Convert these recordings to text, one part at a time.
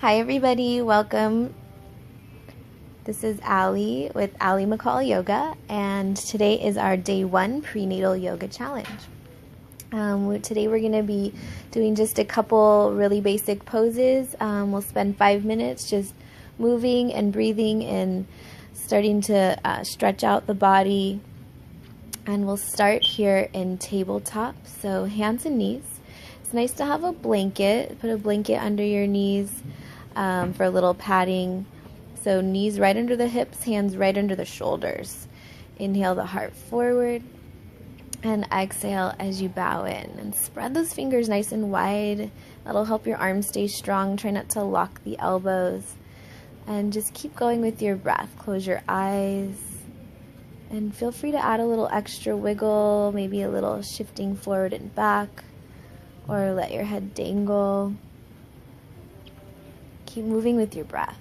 Hi everybody, welcome. This is Allie with Allie McCall Yoga, and today is our day 1 prenatal yoga challenge. Today we're going to be doing just a couple really basic poses. We'll spend 5 minutes just moving and breathing and starting to stretch out the body. And we'll start here in tabletop, so hands and knees. It's nice to have a blanket. Put a blanket under your knees for a little padding. So knees right under the hips, hands right under the shoulders. Inhale the heart forward and exhale as you bow in. And spread those fingers nice and wide. That'll help your arms stay strong. Try not to lock the elbows. And just keep going with your breath. Close your eyes. And feel free to add a little extra wiggle, maybe a little shifting forward and back, or let your head dangle. Keep moving with your breath.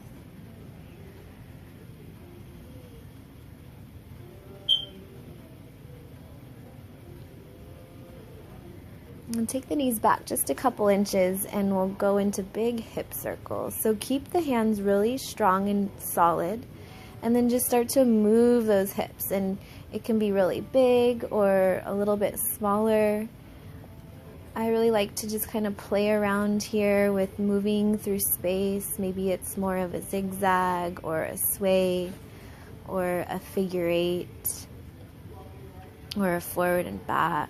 And take the knees back just a couple inches and we'll go into big hip circles. So keep the hands really strong and solid. And then just start to move those hips, and it can be really big or a little bit smaller. I really like to just kind of play around here with moving through space. Maybe it's more of a zigzag or a sway or a figure 8 or a forward and back.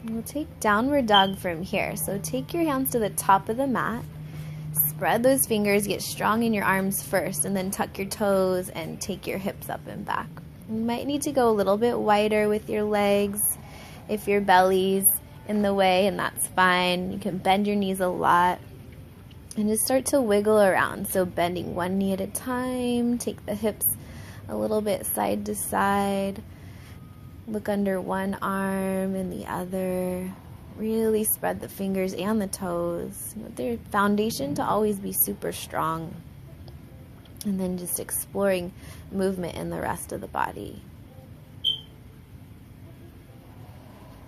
We'll take downward dog from here. So take your hands to the top of the mat. Spread those fingers, get strong in your arms first, and then tuck your toes and take your hips up and back. You might need to go a little bit wider with your legs if your belly's in the way, and that's fine. You can bend your knees a lot and just start to wiggle around. So bending one knee at a time, take the hips a little bit side to side. Look under one arm and the other. Really spread the fingers and the toes. Want their foundation to always be super strong. And then just exploring movement in the rest of the body.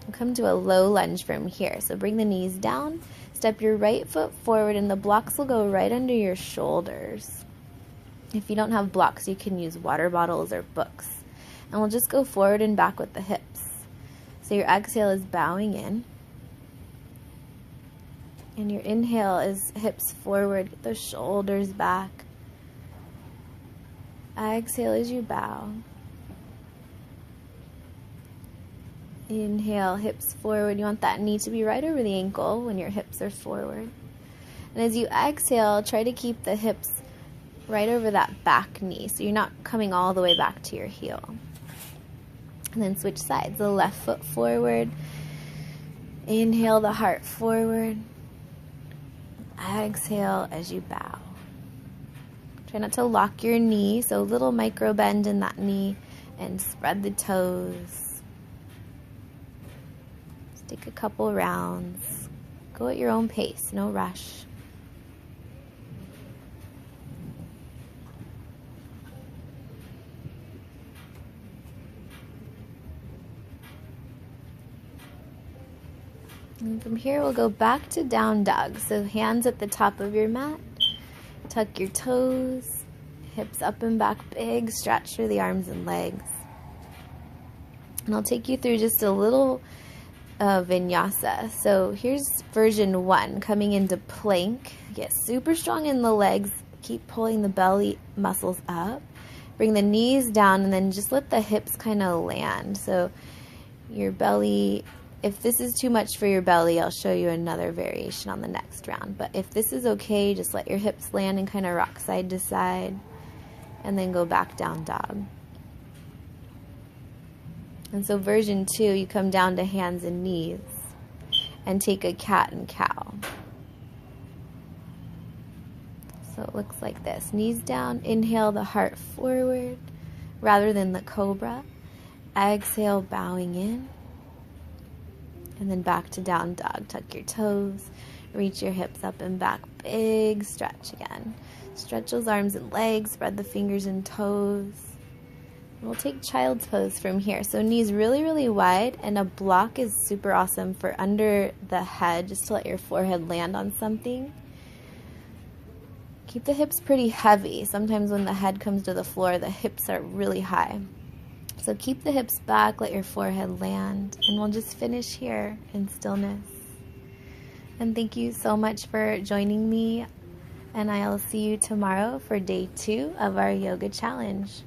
We'll come to a low lunge from here. So bring the knees down. Step your right foot forward and the blocks will go right under your shoulders. If you don't have blocks, you can use water bottles or books. And we'll just go forward and back with the hips. So your exhale is bowing in. And your inhale is hips forward, get those shoulders back. Exhale as you bow. Inhale, hips forward. You want that knee to be right over the ankle when your hips are forward. And as you exhale, try to keep the hips right over that back knee, so you're not coming all the way back to your heel. And then switch sides. The left foot forward. Inhale the heart forward. Exhale as you bow. Try not to lock your knee, so a little micro bend in that knee and spread the toes. Just take a couple rounds. Go at your own pace, no rush. And from here, we'll go back to down dog. So hands at the top of your mat. Tuck your toes. Hips up and back, big stretch through the arms and legs. And I'll take you through just a little vinyasa. So here's version 1, coming into plank. Get super strong in the legs. Keep pulling the belly muscles up. Bring the knees down and then just let the hips kind of land. So your belly... If this is too much for your belly, I'll show you another variation on the next round. But if this is okay, just let your hips land and kind of rock side to side. And then go back down dog. And so version 2, you come down to hands and knees. And take a cat and cow. So it looks like this. Knees down, inhale the heart forward rather than the cobra. Exhale, bowing in. And then back to down dog. Tuck your toes. Reach your hips up and back. Big stretch again. Stretch those arms and legs. Spread the fingers and toes. We'll take child's pose from here. So knees really, really wide, and a block is super awesome for under the head, just to let your forehead land on something. Keep the hips pretty heavy. Sometimes when the head comes to the floor, the hips are really high. So keep the hips back, let your forehead land, and we'll just finish here in stillness. And thank you so much for joining me, and I'll see you tomorrow for day 2 of our yoga challenge.